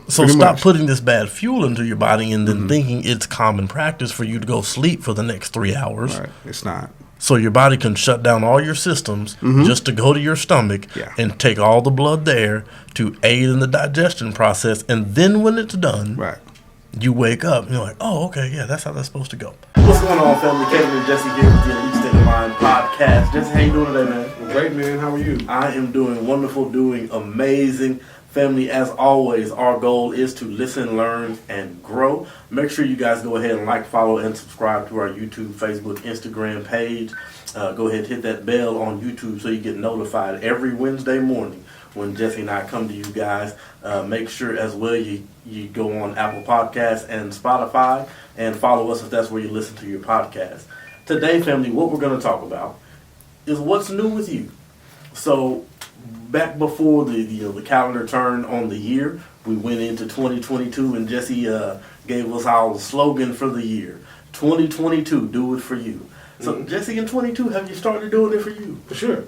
So stop putting this bad fuel into your body and then thinking it's common practice for you to go sleep for the next 3 hours. Right. It's not. So your body can shut down all your systems just to go to your stomach and take all the blood there to aid in the digestion process. And then when it's done, you wake up and you're like, oh, okay, yeah, that's how that's supposed to go. What's going on, family? Kevin and Jesse here with the Elitestateofmind podcast. Jesse, how you doing today, man? Great, man. How are you? I am doing wonderful, doing amazing. Family, as always, our goal is to listen, learn, and grow. Make sure you guys go ahead and like, follow, and subscribe to our YouTube, Facebook, Instagram page. Go ahead and hit that bell on YouTube so you get notified every Wednesday morning when Jesse and I come to you guys. Make sure as well you go on Applepodcast and Spotify and follow us if that's where you listen to your podcast. Today, family, what we're going to talk about is what's new with you. So, back before the calendar turned on the year, we went into 2022, and Jesse gave us our slogan for the year: 2022, do it for you. So, Jesse, in 22, have you started doing it for you? For sure.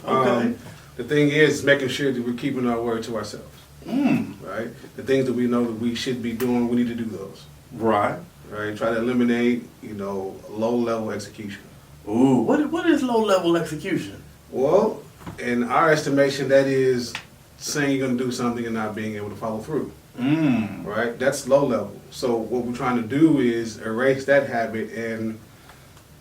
Okay. The thing is making sure that we're keeping our word to ourselves. Right? The things that we know that we should be doing, we need to do those. Right. Right? Try to eliminate, low-level execution. Ooh, what is low-level execution? Well, in our estimation, that is saying you're going to do something and not being able to follow through. Right? That's low level. So what we're trying to do is erase that habit and,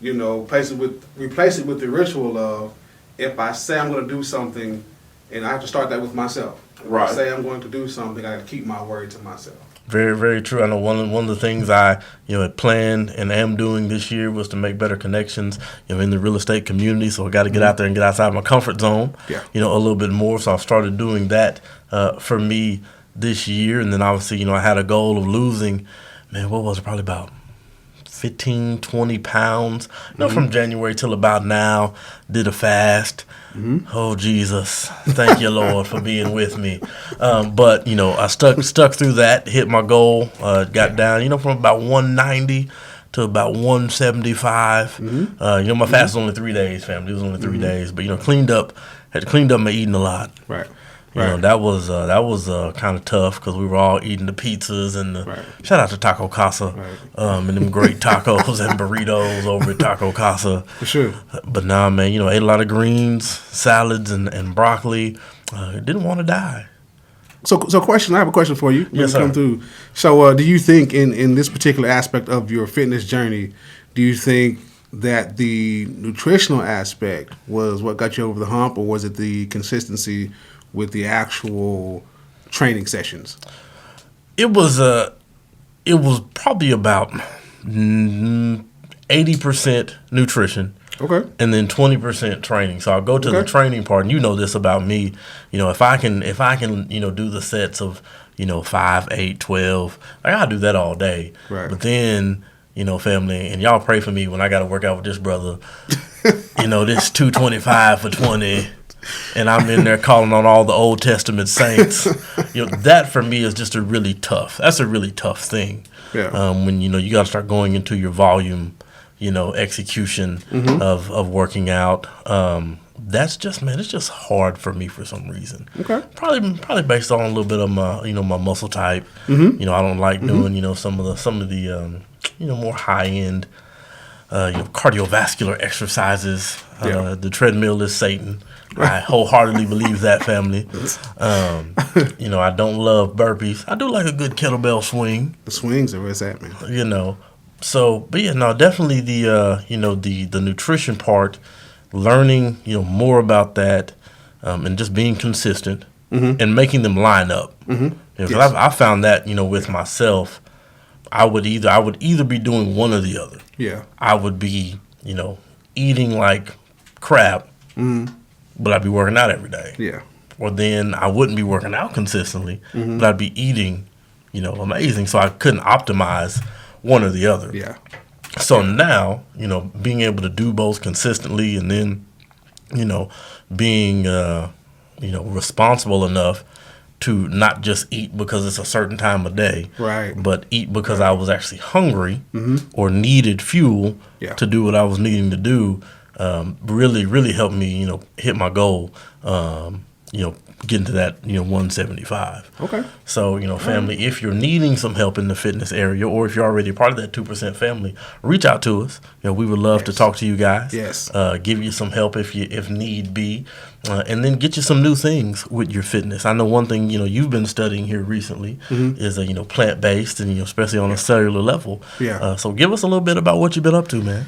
replace it with the ritual of, if I say I'm going to do something, and I have to start that with myself. Right. If I say I'm going to do something, I got to keep my word to myself. Very, very true. I know one of the things I had planned and am doing this year was to make better connections in the real estate community. So I got to get out there and get outside my comfort zone, a little bit more. So I've started doing that for me this year. And then obviously, I had a goal of losing, what was it, probably about 15, 20 pounds, from January till about now. Did a fast. Oh, Jesus. Thank you, Lord, for being with me. But, I stuck through that, hit my goal, got down, from about 190 to about 175. My fast was only 3 days, family. It was only 3 days. But, had to cleaned up my eating a lot. Right. That was kind of tough because we were all eating the pizzas and shout out to Taco Casa and them great tacos and burritos over at Taco Casa. For sure. But now, man, ate a lot of greens, salads, and broccoli. Didn't want to die. So question. I have a question for you. Yes, sir. Come through. So, do you think in this particular aspect of your fitness journey, do you think that the nutritional aspect was what got you over the hump, or was it the consistency with the actual training sessions? It was probably about 80% nutrition. Okay. And then 20% training. So I'll go to the training part, and this about me. If I can do the sets of 5, 8, 12, I gotta do that all day. Right. But then, family, and y'all pray for me when I gotta work out with this brother. This 225 for 20. And I'm in there calling on all the Old Testament saints. That for me is just that's a really tough thing. Yeah. When you got to start going into your volume, execution of working out. That's just, it's just hard for me for some reason. Okay. Probably based on a little bit of my my muscle type. I don't like doing some of the more high end cardiovascular exercises. The treadmill is Satan. I wholeheartely believe that, family. I don't love burpees. I do like a good kettlebell swing. The swings are where it's at, man. So, but definitely the nutrition part, learning, more about that, and just being consistent and making them line up. Yes. I found that, with myself, I would either be doing one or the other. Yeah. I would be, eating like crap. But I'd be working out every day. Yeah. Or then I wouldn't be working out consistently, but I'd be eating, amazing. So I couldn't optimize one or the other. Yeah. So now, being able to do both consistently and then, being, responsible enough to not just eat because it's a certain time of day, right, but eat because I was actually hungry or needed fuel to do what I was needing to do. Really, really helped me, hit my goal. getting to that 175. Okay. So family, if you're needing some help in the fitness area, or if you're already a part of that 2% family, reach out to us. We would love to talk to you guys. Yes. Give you some help if need be, and then get you some new things with your fitness. I know one thing you've been studying here recently is plant based, and especially on a cellular level. Yeah. So give us a little bit about what you've been up to, man.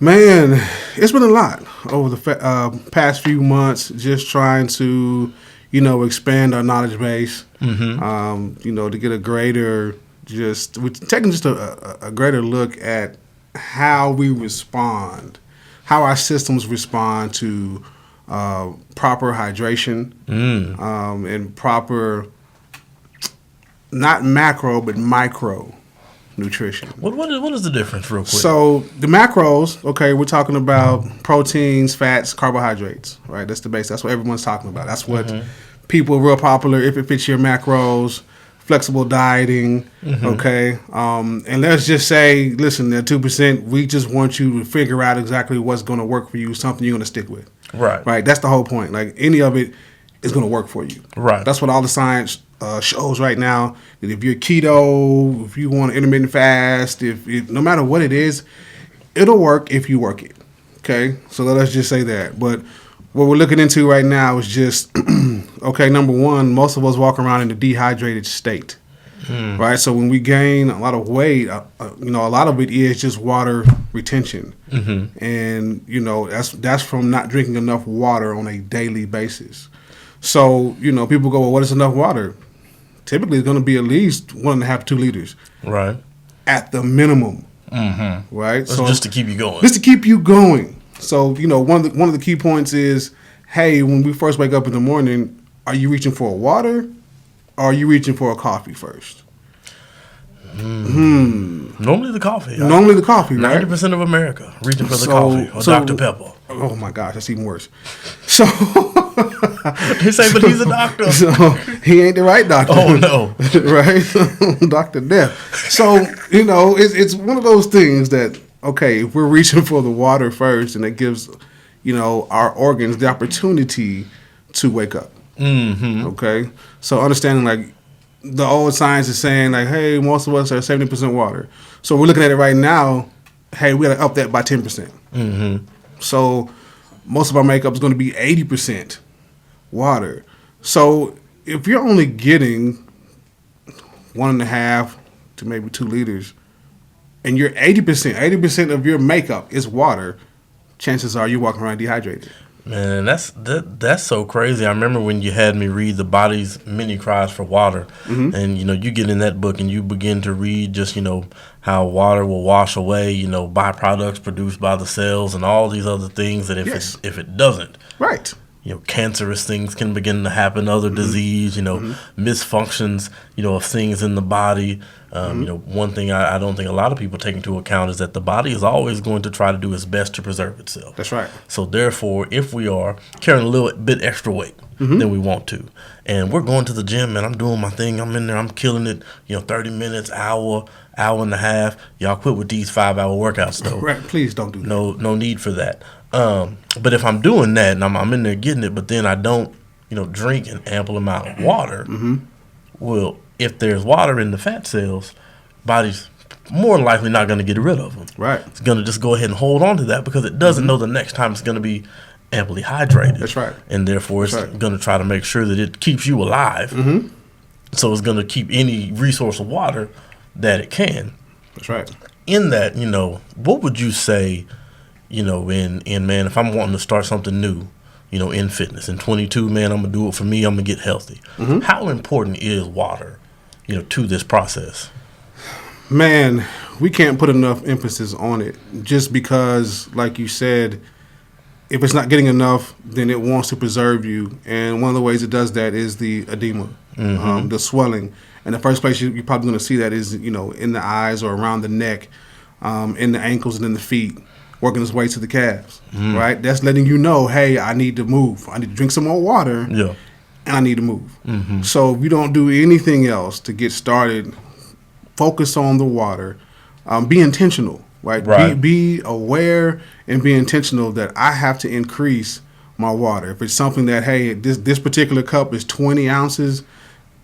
Man, it's been a lot over the past few months, just trying to, expand our knowledge base, to get a greater, we're taking just a greater look at how we respond, how our systems respond to proper hydration and proper, not macro, but micro nutrition. What is the difference, real quick? So the macros, okay, we're talking about proteins, fats, carbohydrates, right? That's the base. That's what everyone's talking about. That's what people are real popular. If it fits your macros, flexible dieting, okay. And let's just say, listen, at 2%, we just want you to figure out exactly what's going to work for you, something you're going to stick with. Right. That's the whole point. Like, any of it is going to work for you. Right. That's what all the science shows right now. That if you're keto, if you want intermittent fast, no matter what it is, it'll work if you work it. Okay, so let's just say that. But what we're looking into right now is just okay. Number one, most of us walk around in a dehydrated state, right? So when we gain a lot of weight, a lot of it is just water retention, and that's from not drinking enough water on a daily basis. So people go, well, what is enough water? Typically, it's going to be at least 1.5 to 2 liters. Right. At the minimum. Right. That's so just to keep you going. Just to keep you going. So one of the key points is, hey, when we first wake up in the morning, are you reaching for water, or are you reaching for a coffee first? Normally the coffee. Normally the coffee. 90% of America reaching for the coffee or Dr. Pepper. Oh my gosh, that's even worse. So. They say, but he's a doctor. So he ain't the right doctor. Oh no, right, Dr. Death. So it's one of those things that if we're reaching for the water first, and it gives our organs the opportunity to wake up. Okay, so understanding like the old science is saying like, hey, most of us are 70% water. So we're looking at it right now. Hey, we got to up that by 10%. So most of our makeup is going to be 80% water. So if you're only getting 1.5 to maybe 2 liters, and you're 80% of your makeup is water, chances are you're walking around dehydrated. Man, that's so crazy. I remember when you had me read the body's many cries for water, and you get in that book and you begin to read just how water will wash away byproducts produced by the cells and all these other things that if it doesn't, right. Cancerous things can begin to happen, other disease, misfunctions, of things in the body. One thing I don't think a lot of people take into account is that the body is always going to try to do its best to preserve itself. That's right. So therefore, if we are carrying a little bit extra weight than we want to, and we're going to the gym and I'm doing my thing, I'm in there, I'm killing it, 30 minutes, hour and a half, y'all quit with these 5-hour workouts though. Right, please don't do that. No need for that. But if I'm doing that and I'm in there getting it, but then I don't, drink an ample amount of water, well, if there's water in the fat cells, body's more than likely not going to get rid of them. Right. It's going to just go ahead and hold on to that because it doesn't know the next time it's going to be amply hydrated. That's right. And therefore, it's going to try to make sure that it keeps you alive. So it's going to keep any resource of water that it can. That's right. In that, what would you say, in man, if I'm wanting to start something new, in fitness, in 22, man, I'm going to do it for me, I'm going to get healthy. How important is water, to this process? Man, we can't put enough emphasis on it just because, like you said, if it's not getting enough, then it wants to preserve you. And one of the ways it does that is the edema, the swelling. And the first place you're probably going to see that is, in the eyes or around the neck, in the ankles and in the feet, working its way to the calves, right? That's letting you know, hey, I need to move. I need to drink some more water, and I need to move. So if you don't do anything else to get started, focus on the water. Be intentional, right? Be aware and be intentional that I have to increase my water. If it's something that, hey, this particular cup is 20 ounces,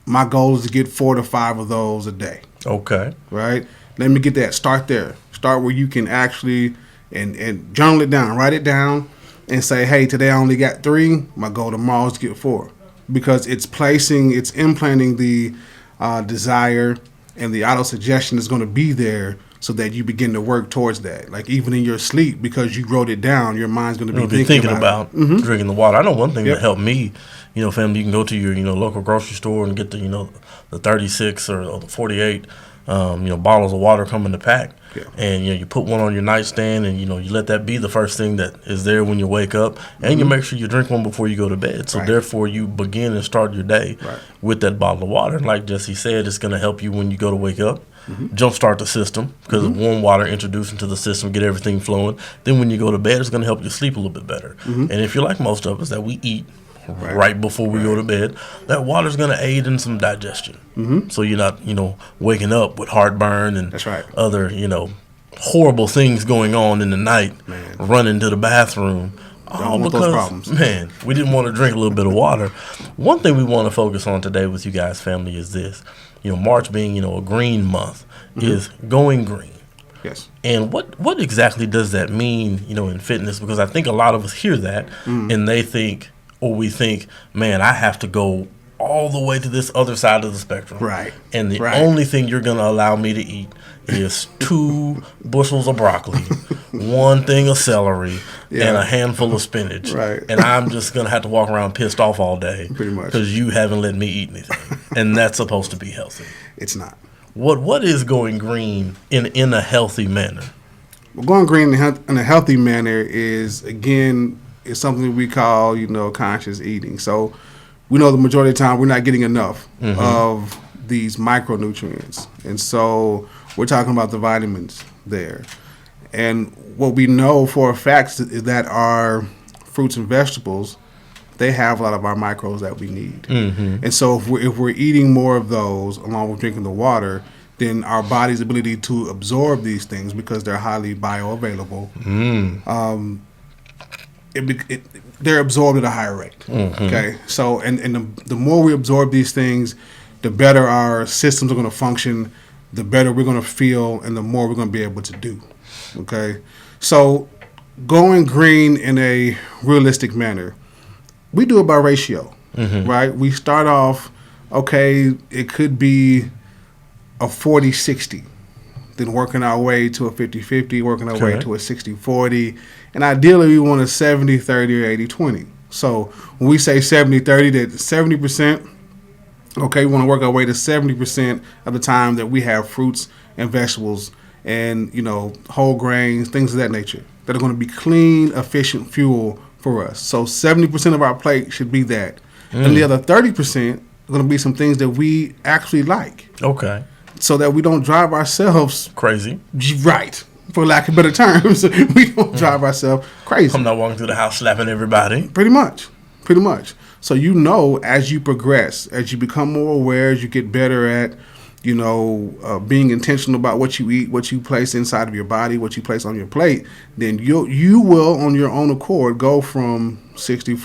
my goal is to get 4 to 5 of those a day. Okay. Right? Let me get that. Start there. Start where you can actually and journal it down. Write it down and say, hey, today I only got 3. My goal tomorrow is to get 4. Because it's implanting the desire, and the auto-suggestion is going to be there so that you begin to work towards that. Like even in your sleep, because you wrote it down, your mind's going to be thinking about drinking the water. I know one thing that helped me, family, you can go to your, local grocery store and get the, the 36 or the 48, bottles of water come in the pack. Yeah. And, you put one on your nightstand and, you let that be the first thing that is there when you wake up. And you make sure you drink one before you go to bed. So therefore you begin and start your day with that bottle of water. And like Jesse said, it's going to help you when you go to wake up. Jumpstart the system because warm water introduced into the system, get everything flowing. Then when you go to bed, it's going to help you sleep a little bit better. And if you're like most of us that we eat right before we go to bed, that water's going to aid in some digestion. So you're not, waking up with heartburn and other, horrible things going on in the night, running to the bathroom. Don't want those problems. Man, we didn't want to drink a little bit of water. One thing we want to focus on today with you guys, family, is this. March being, a green month, is going green. Yes. And what exactly does that mean, in fitness? Because I think a lot of us hear that and they think, or we think, man, I have to go all the way to this other side of the spectrum. Right. And the only thing you're going to allow me to eat is 2 bushels of broccoli, 1 thing of celery, and a handful of spinach. Right. And I'm just going to have to walk around pissed off all day. Pretty much. Because you haven't let me eat anything. And that's supposed to be healthy. It's not. What is going green in a healthy manner? Well, going green in a healthy manner is, again, is something we call, conscious eating. So we know the majority of the time we're not getting enough of these micronutrients. And so we're talking about the vitamins there. And what we know for a fact is that our fruits and vegetables, they have a lot of our micros that we need. And so if we're eating more of those along with drinking the water, then our body's ability to absorb these things, because they're highly bioavailable, they're absorbed at a higher rate. Okay, so and the more we absorb these things, the better our systems are going to function, the better we're going to feel, and the more we're going to be able to do. Okay, so going green in a realistic manner, we do it by ratio, right? We start off, it could be a 40-60, then working our way to a 50-50, working our way to a 60-40, and ideally we want a 70-30 or 80-20. So when we say 70-30, that 70%, we want to work our way to 70% of the time that we have fruits and vegetables and, whole grains, things of that nature, that are going to be clean, efficient fuel for us. So 70% of our plate should be that. And the other 30% are going to be some things that we actually like. Okay. So that we don't drive ourselves crazy. Right. For lack of better terms, we don't drive ourselves crazy. I'm not walking through the house slapping everybody. Pretty much. So as you progress, as you become more aware, as you get better at, being intentional about what you eat, what you place inside of your body, what you place on your plate, then you will, on your own accord, go from 60-40,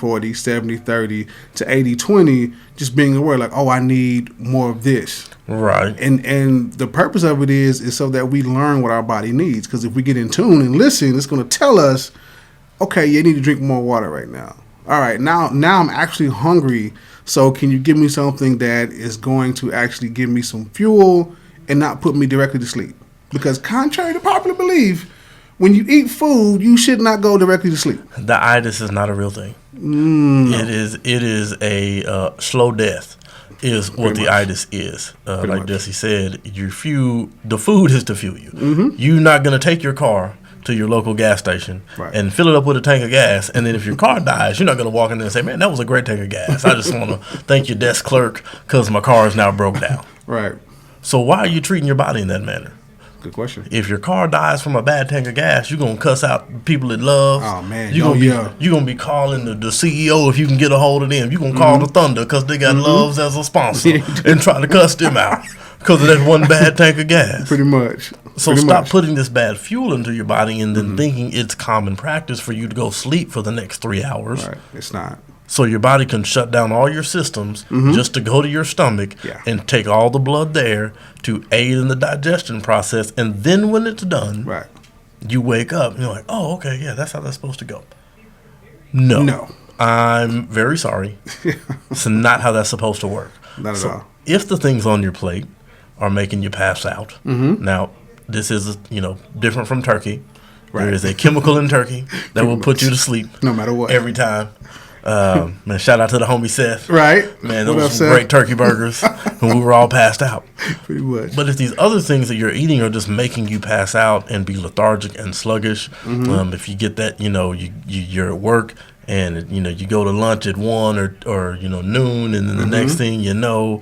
70-30 to 80-20, just being aware, like, I need more of this. Right. And the purpose of it is so that we learn what our body needs. Because if we get in tune and listen, it's going to tell us, you need to drink more water right now. All right, now I'm actually hungry. So can you give me something that is going to actually give me some fuel and not put me directly to sleep? Because contrary to popular belief, when you eat food, you should not go directly to sleep. The itis is not a real thing. No. It is a slow death. Is what the itis is. Like Jesse said, the food is to fuel you. You're not going to take your car to your local gas station and fill it up with a tank of gas, and then if your car dies, you're not going to walk in there and say, man, that was a great tank of gas. I just want to thank your desk clerk because my car is now broke down. Right. So why are you treating your body in that manner? Good question. If your car dies from a bad tank of gas, you're going to cuss out people it loves. Oh, man. You're going to be calling the CEO if you can get a hold of them. You're going to call the Thunder because they got Loves as a sponsor and try to cuss them out because of that one bad tank of gas. Pretty much. So stop putting this bad fuel into your body and then thinking it's common practice for you to go sleep for the next 3 hours. Right. It's not. So your body can shut down all your systems just to go to your stomach and take all the blood there to aid in the digestion process. And then when it's done, you wake up and you're like, oh, okay, yeah, that's how that's supposed to go. No. I'm very sorry. It's not how that's supposed to work. Not at all. If the things on your plate are making you pass out, now this is, different from turkey. Right. There is a chemical in turkey that will put you to sleep. No matter what. Every time. Man, shout out to the homie Seth. Right. Man, those were some great turkey burgers. And we were all passed out. Pretty much. But if these other things that you're eating are just making you pass out and be lethargic and sluggish, if you get that, you're at work and, you go to lunch at 1 or noon, and then the next thing you know,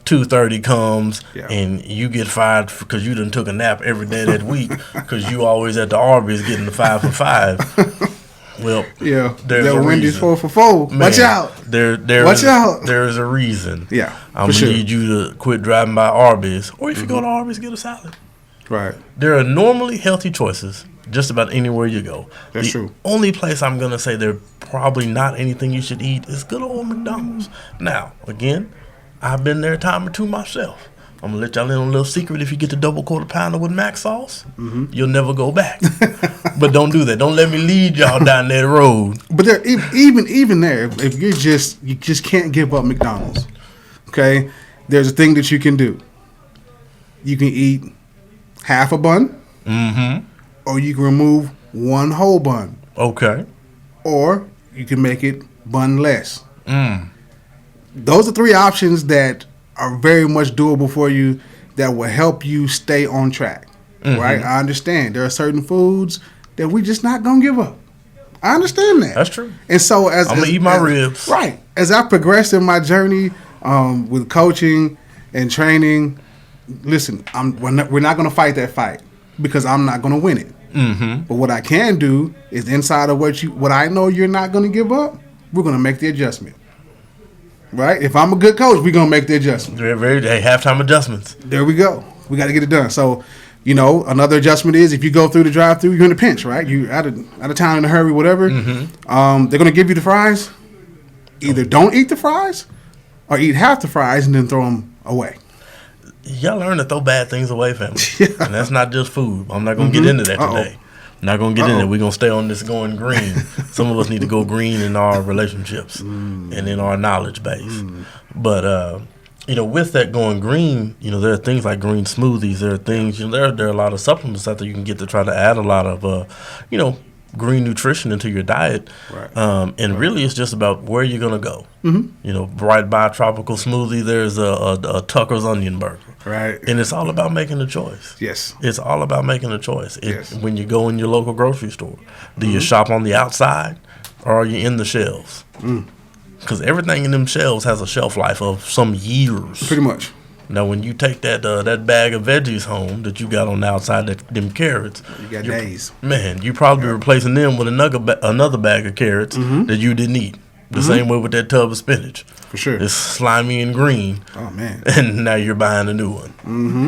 2:30 comes and you get fired because you done took a nap every day that week because you always at the Arby's getting the 5 for 5. Well, there's a Wendy's reason. 4 for 4. Man, watch out. Watch out. There is a reason. Yeah, I'm going to need you to quit driving by Arby's, or if you go to Arby's, get a salad. Right. There are normally healthy choices just about anywhere you go. That's true. Only place I'm going to say there probably not anything you should eat is good old McDonald's. Now, again, I've been there a time or two myself. I'm going to let y'all in on a little secret. If you get the double quarter pounder with mac sauce, you'll never go back. But don't do that. Don't let me lead y'all down that road. But there, even there, if you just can't give up McDonald's, okay? There's a thing that you can do. You can eat half a bun, or you can remove one whole bun. Okay. Or you can make it bunless. Those are 3 options that are very much doable for you that will help you stay on track, right? I understand there are certain foods that we just not gonna give up. I understand that. That's true. And so I'm gonna eat my ribs. Right. As I progress in my journey with coaching and training, listen, we're not gonna fight that fight because I'm not gonna win it. But what I can do is inside of what I know you're not gonna give up, we're gonna make the adjustment. Right? If I'm a good coach, we're going to make the adjustment. Very halftime adjustments. There we go. We got to get it done. So, another adjustment is if you go through the drive-thru, you're in a pinch, right? You're out of town in a hurry, whatever. They're going to give you the fries. Either don't eat the fries or eat half the fries and then throw them away. Y'all learn to throw bad things away, family. And that's not just food. I'm not going to get into that today. Not going to get in it. We're going to stay on this going green. Some of us need to go green in our relationships and in our knowledge base. But, with that going green, there are things like green smoothies. There are things, there are a lot of supplements out there you can get to try to add a lot of, green nutrition into your diet. Right. And really it's just about where you're going to go. Right by a tropical smoothie, there's a Tucker's onion burger. Right. And it's all about making a choice. Yes. It's all about making a choice. When you go in your local grocery store, do you shop on the outside or are you in the shelves? Because everything in them shelves has a shelf life of some years. Pretty much. Now, when you take that bag of veggies home that you got on the outside, them carrots, you got days. Man, you probably replacing them with another bag of carrots that you didn't eat. The same way with that tub of spinach. For sure. It's slimy and green. Oh, man. And now you're buying a new one.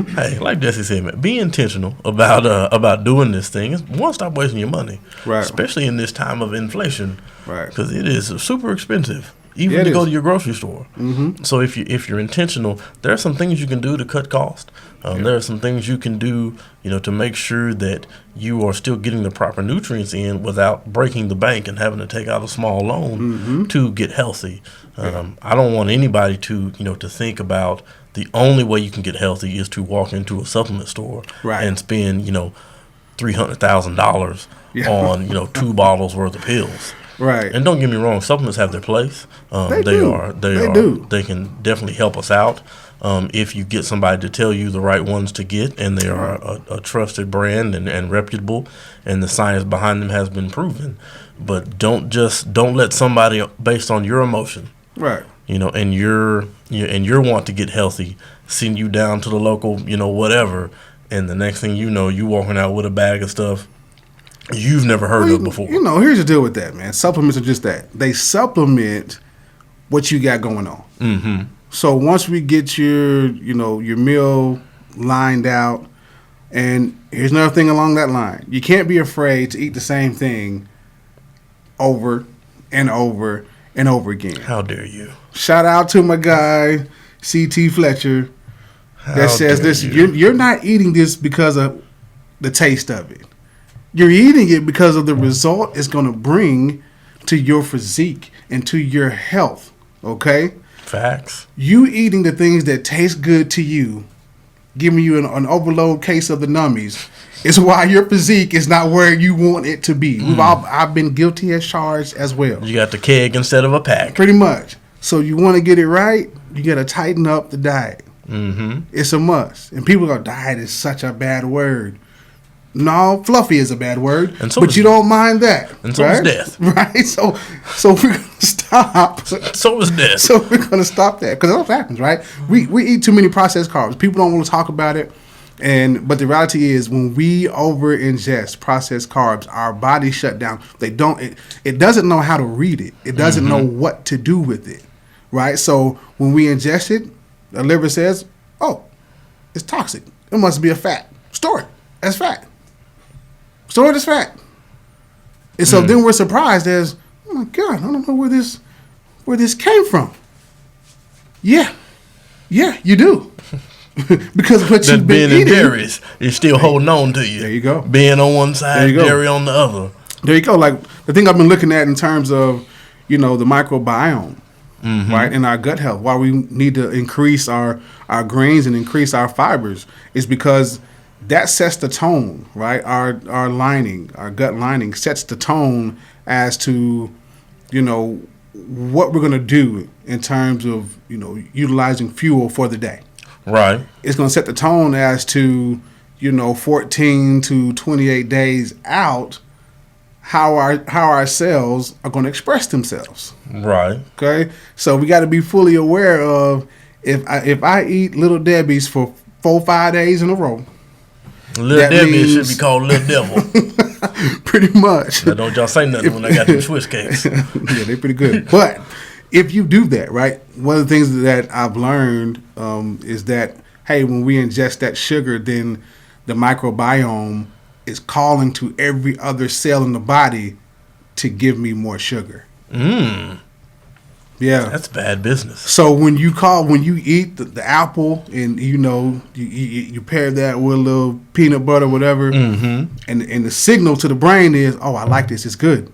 Hey, like Jesse said, man, be intentional about doing this thing. One, stop wasting your money. Right. Especially in this time of inflation. Right. Because it is super expensive. Even to go to your grocery store. So if you're intentional, there are some things you can do to cut cost. There are some things you can do, to make sure that you are still getting the proper nutrients in without breaking the bank and having to take out a small loan to get healthy. I don't want anybody to think about the only way you can get healthy is to walk into a supplement store and spend $300,000 on 2 bottles worth of pills. Right. And don't get me wrong, supplements have their place. They can definitely help us out if you get somebody to tell you the right ones to get, and they are a trusted brand and reputable, and the science behind them has been proven. But don't let somebody based on your emotion, right? And your want to get healthy, send you down to the local, whatever, and the next thing you know, you walking out with a bag of stuff you've never heard of before. Here's the deal with that, man. Supplements are just that. They supplement what you got going on. So once we get your meal lined out, And here's another thing along that line. You can't be afraid to eat the same thing over and over and over again. How dare you? Shout out to my guy, C.T. Fletcher, that says this. You're not eating this because of the taste of it. You're eating it because of the result it's going to bring to your physique and to your health. Okay? Facts. You eating the things that taste good to you, giving you an overload case of the nummies, is why your physique is not where you want it to be. I've been guilty as charged as well. You got the keg instead of a pack. Pretty much. So you want to get it right, you got to tighten up the diet. Mm-hmm. It's a must. And people go, diet is such a bad word. No, fluffy is a bad word, but you don't mind that. And so is death. Right? So we're going to stop. So is death. So we're going to stop that because that's what happens, right? We eat too many processed carbs. People don't want to talk about it. But the reality is when we over ingest processed carbs, our body shut down. It doesn't know how to read it. It doesn't know what to do with it, right? So when we ingest it, the liver says, oh, it's toxic. It must be a fat. Store it as fat. Store it as fat. And so then we're surprised as, oh my God, I don't know where this came from. Yeah, you do. Because what you've been eating, berries is still holding on to you. There you go. Being on one side, dairy on the other. There you go. Like the thing I've been looking at in terms of, the microbiome, right, and our gut health. Why we need to increase our greens and increase our fibers is because that sets the tone, right? Our gut lining sets the tone as to, what we're going to do in terms of, utilizing fuel for the day. Right. It's going to set the tone as to, 14 to 28 days out, how our cells are going to express themselves. Right. Okay. So we got to be fully aware of if I eat Little Debbie's for 4-5 days in a row. Little Debbie should be called Little Devil. Pretty much. Now don't y'all say nothing when I got them Swiss cakes. Yeah, they're pretty good. But if you do that, right, one of the things that I've learned is that, hey, when we ingest that sugar, then the microbiome is calling to every other cell in the body to give me more sugar. Yeah. That's bad business. So when you eat the apple and, you pair that with a little peanut butter or whatever, and the signal to the brain is, oh, I like this, it's good.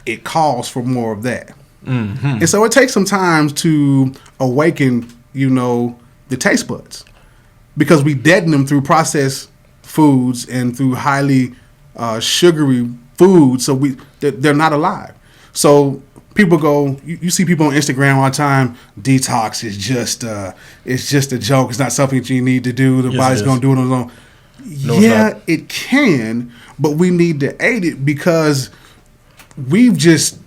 It calls for more of that. And so it takes some time to awaken, the taste buds, because we deaden them through processed foods and through highly sugary foods, so they're not alive. So people go, you see people on Instagram all the time, detox is just a joke. It's not something that you need to do. The body's going to do it on its own. No, yeah, it can, but we need to aid it because we've just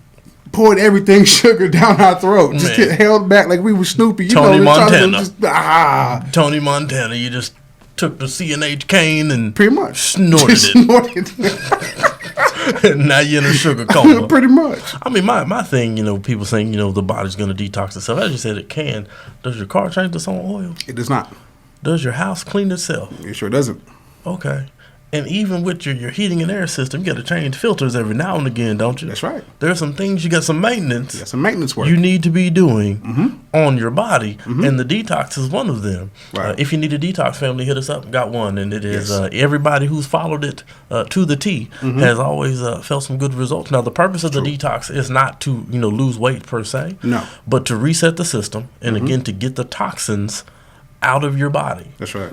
poured everything sugar down our throat. Just get held back like we were Snoopy. Tony Montana. Tony Montana. You just took the CNH cane and pretty much snorted it. Now you're in a sugar coma. Pretty much. I mean, my thing, people saying, the body's going to detox itself. As you said, it can. Does your car change its own oil? It does not. Does your house clean itself? It sure doesn't. Okay. And even with your heating and air system, you got to change filters every now and again, don't you? That's right. There's some things, you got some maintenance. You got some maintenance work. You need to be doing on your body, and the detox is one of them. Right. If you need a detox, family, hit us up. Got one, and it is everybody who's followed it to the T has always felt some good results. Now, the purpose of the detox is not to lose weight per se, no, but to reset the system, and again to get the toxins out of your body. That's right.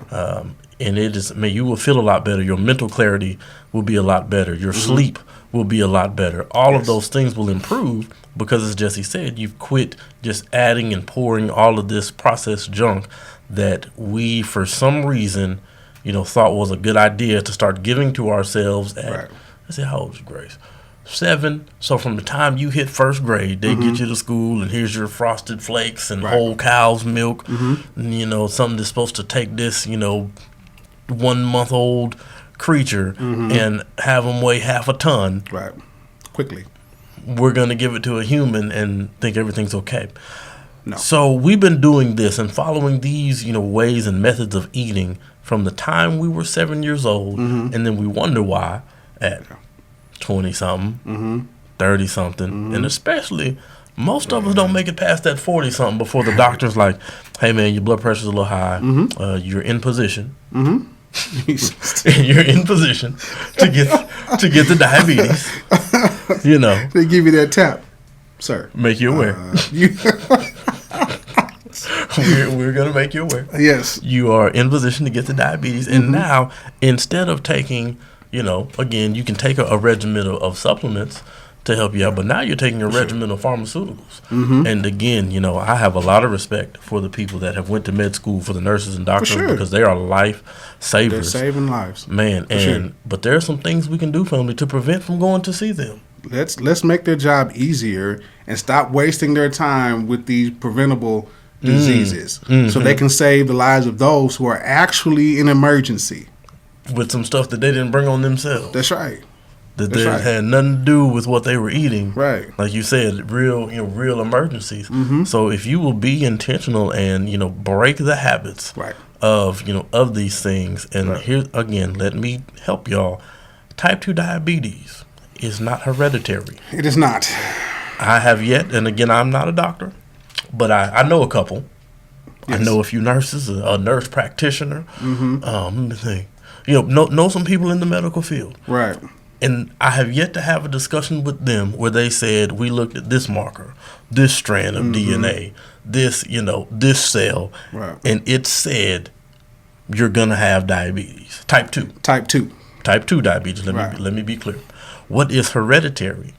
And it is, you will feel a lot better. Your mental clarity will be a lot better. Your sleep will be a lot better. All of those things will improve because, as Jesse said, you've quit just adding and pouring all of this processed junk that we, for some reason, thought was a good idea to start giving to ourselves at, I said, how old is Grace? 7. So from the time you hit first grade, they get you to school, and here's your Frosted Flakes and whole cow's milk, and, something that's supposed to take this, 1-month-old creature and have them weigh half a ton. Right. Quickly. We're going to give it to a human and think everything's okay. No. So we've been doing this and following these, ways and methods of eating from the time we were 7 years old, and then we wonder why at 20-something, 30-something, and especially most of us don't make it past that 40-something before the doctor's like, hey, man, your blood pressure's a little high. You're in position. You're in position to get the diabetes. They give you that tap, sir. Make you aware. We're going to make you aware. Yes. You are in position to get the diabetes. And now, instead of taking, again, you can take a regimen of supplements to help you out, but now you're taking a regimen of pharmaceuticals. And again, I have a lot of respect for the people that have went to med school, for the nurses and doctors, because they are life savers. They're saving lives. Man, but there are some things we can do, family, to prevent from going to see them. Let's make their job easier and stop wasting their time with these preventable diseases, so they can save the lives of those who are actually in emergency with some stuff that they didn't bring on themselves. That's right. That had nothing to do with what they were eating. Right. Like you said, real emergencies. So if you will be intentional and, break the habits of these things. And here, again, let me help y'all. Type 2 diabetes is not hereditary. It is not. I have yet, and again, I'm not a doctor, but I know a couple. Yes. I know a few nurses, a nurse practitioner. Let me think. Know some people in the medical field. Right. And I have yet to have a discussion with them where they said, we looked at this marker, this strand of DNA, this, this cell, and it said you're going to have diabetes. Type 2. Type 2. Type 2 diabetes. Let me be clear. What is hereditary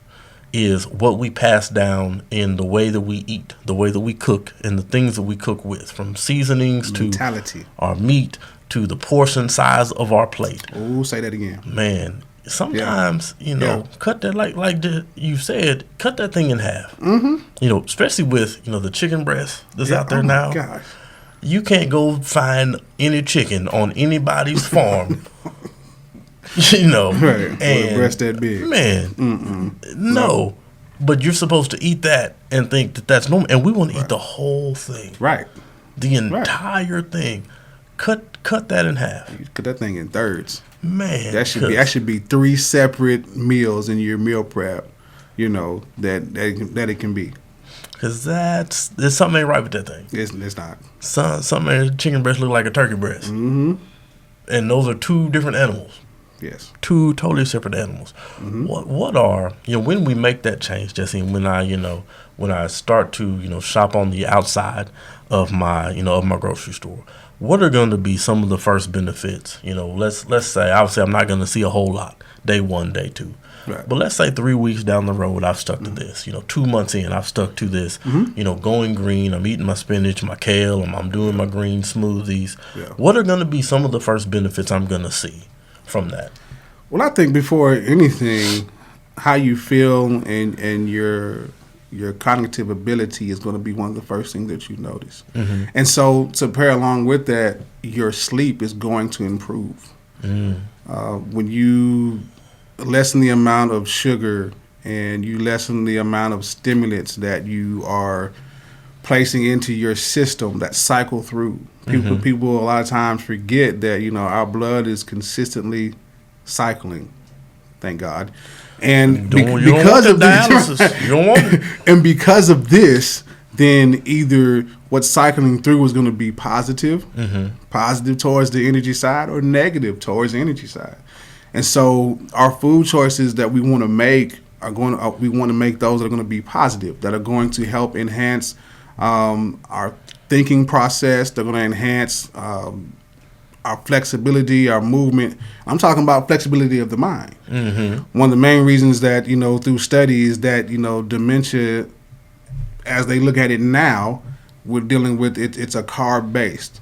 is what we pass down in the way that we eat, the way that we cook, and the things that we cook with, from seasonings to our meat to the portion size of our plate. Oh, say that again. Man. Sometimes, cut that, like you said, cut that thing in half. Especially with, the chicken breast that's out there now. Gosh. You can't go find any chicken on anybody's farm. Right. And breast that big. Man, no. But you're supposed to eat that and think that that's normal. And we want to eat the whole thing. Right. The entire thing. Cut that in half. You cut that thing in thirds. Man, that should be 3 separate meals in your meal prep. That it can be. Because there's something ain't right with that thing. It's not. Something chicken breast look like a turkey breast. And those are 2 different animals. Yes. 2 totally separate animals. What are when we make that change, Jesse? When I start to shop on the outside of my of my grocery store, what are going to be some of the first benefits? Let's say, obviously I'm not going to see a whole lot day 1, day 2. Right. But let's say 3 weeks down the road, I've stuck to this. 2 months in, I've stuck to this. Going green, I'm eating my spinach, my kale, I'm doing my green smoothies. Yeah. What are going to be some of the first benefits I'm going to see from that? Well, I think before anything, how you feel and your cognitive ability is going to be one of the first things that you notice. And so to pair along with that, your sleep is going to improve. When you lessen the amount of sugar and you lessen the amount of stimulants that you are placing into your system that cycle through. People a lot of times forget that, our blood is consistently cycling. Thank God. And because of dialysis, you don't want it. And because of this, then either what's cycling through is going to be positive towards the energy side, or negative towards the energy side. And so our food choices that we want to make we want to make those that are going to be positive, that are going to help enhance our thinking process. They're going to enhance our flexibility, our movement. I'm talking about flexibility of the mind. One of the main reasons that, through studies that, dementia, as they look at it now, we're dealing with it's a carb-based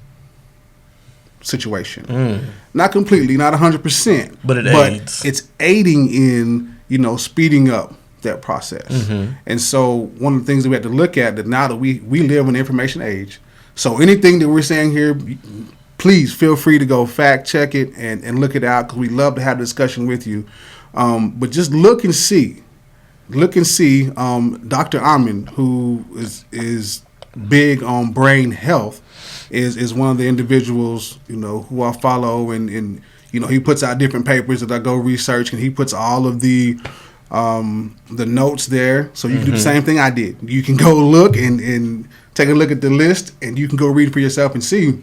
situation. Not completely, not 100%. But aids. It's aiding in, speeding up that process. And so one of the things that we have to look at, that now that we live in the information age, so anything that we're saying here, please feel free to go fact check it and look it out, because we love to have a discussion with you. But just look and see. Dr. Amin, who is big on brain health is one of the individuals, who I follow, and he puts out different papers that I go research, and he puts all of the notes there, so you can do the same thing I did. You can go look and take a look at the list, and you can go read for yourself and see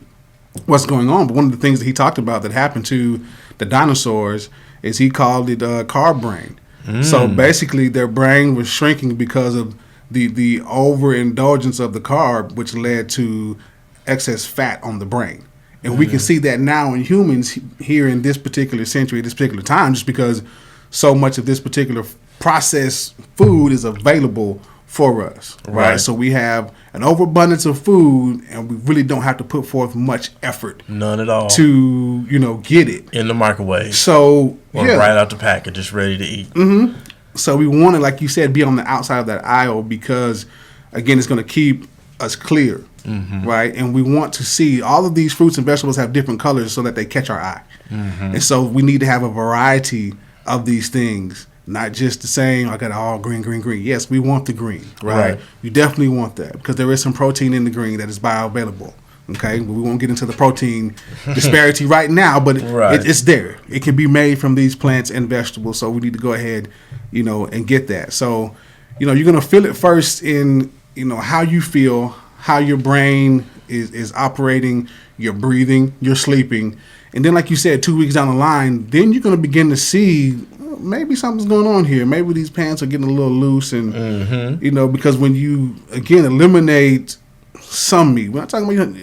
what's going on. But one of the things that he talked about that happened to the dinosaurs is he called it Carb Brain. So basically, their brain was shrinking because of the overindulgence of the carb, which led to excess fat on the brain. And we can see that now in humans here in this particular century, this particular time, just because so much of this particular processed food is available for us, right? So we have an overabundance of food, and we really don't have to put forth much effort. None at all. To, get it. In the microwave. So, or right out the packet, just ready to eat. Mm-hmm. So we want to, like you said, be on the outside of that aisle because, again, it's going to keep us clear, right? And we want to see all of these fruits and vegetables have different colors so that they catch our eye. And so we need to have a variety of these things, not just the same, I got all green, green, green. Yes, we want the green, right? You definitely want that because there is some protein in the green that is bioavailable. Okay, we won't get into the protein disparity right now, but it's there. It can be made from these plants and vegetables, so we need to go ahead, and get that. So, you're going to feel it first in, how you feel, how your brain is operating, your breathing, your sleeping. And then, like you said, 2 weeks down the line, then you're going to begin to see maybe something's going on here. Maybe these pants are getting a little loose, and, because when you, again, eliminate some meat, we're not talking about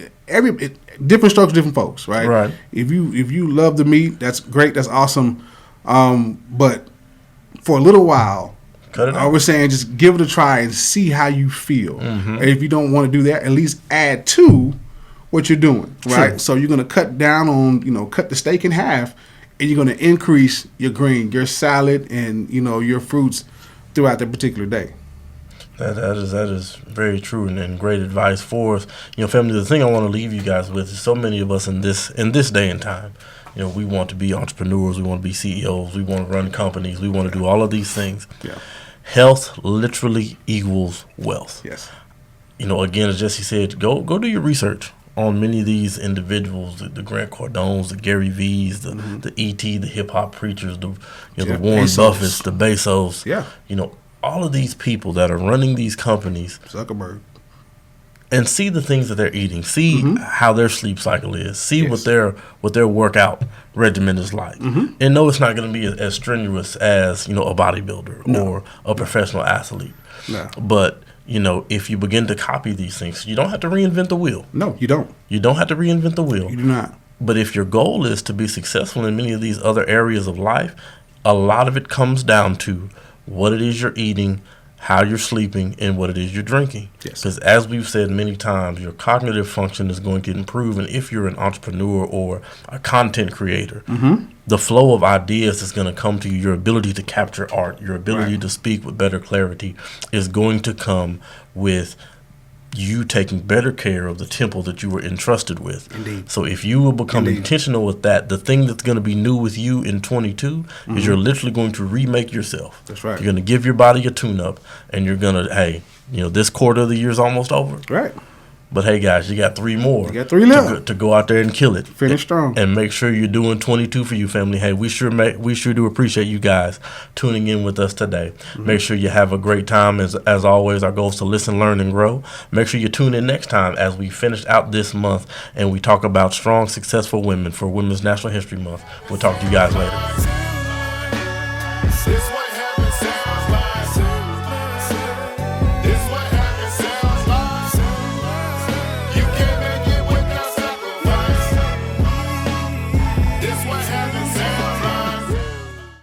different strokes, different folks, right? Right. If you love the meat, that's great, that's awesome. But for a little while, cut it I was saying just give it a try and see how you feel. And if you don't want to do that, at least add to what you're doing, right? True. So you're going to cut down on, cut the steak in half, and you're going to increase your green, your salad, and your fruits throughout the particular day. That is very true and great advice for us. Family, the thing I want to leave you guys with is so many of us in this day and time, we want to be entrepreneurs, we want to be CEOs, we want to run companies, we want to do all of these things. Yeah. Health literally equals wealth. Yes. Again, as Jesse said, go do your research on many of these individuals, the Grant Cardones, the Gary V's, the E.T., the hip hop preachers, the Warren Buffetts, the Bezos. Yeah. All of these people that are running these companies, Zuckerberg, and see the things that they're eating, see how their sleep cycle is, see what their workout regimen is like, and no, it's not going to be as strenuous as a bodybuilder or a professional athlete. No. But if you begin to copy these things, you don't have to reinvent the wheel. No, you don't. You don't have to reinvent the wheel. You do not. But if your goal is to be successful in many of these other areas of life, a lot of it comes down to what it is you're eating, how you're sleeping, and what it is you're drinking. Yes. Because as we've said many times, your cognitive function is going to improve. And if you're an entrepreneur or a content creator, the flow of ideas is going to come to you. Your ability to capture art, your ability to speak with better clarity is going to come with you taking better care of the temple that you were entrusted with. Indeed. So if you will become intentional with that, the thing that's going to be new with you in 22 is you're literally going to remake yourself. That's right. You're going to give your body a tune-up, and you're going to, this quarter of the year is almost over. Right. But hey, guys, you got 3 more. You got 3 left to go out there and kill it. Finish strong. And make sure you're doing 22 for you, family. Hey, we sure do appreciate you guys tuning in with us today. Make sure you have a great time. As always, our goal is to listen, learn, and grow. Make sure you tune in next time as we finish out this month and we talk about strong, successful women for Women's National History Month. We'll talk to you guys later.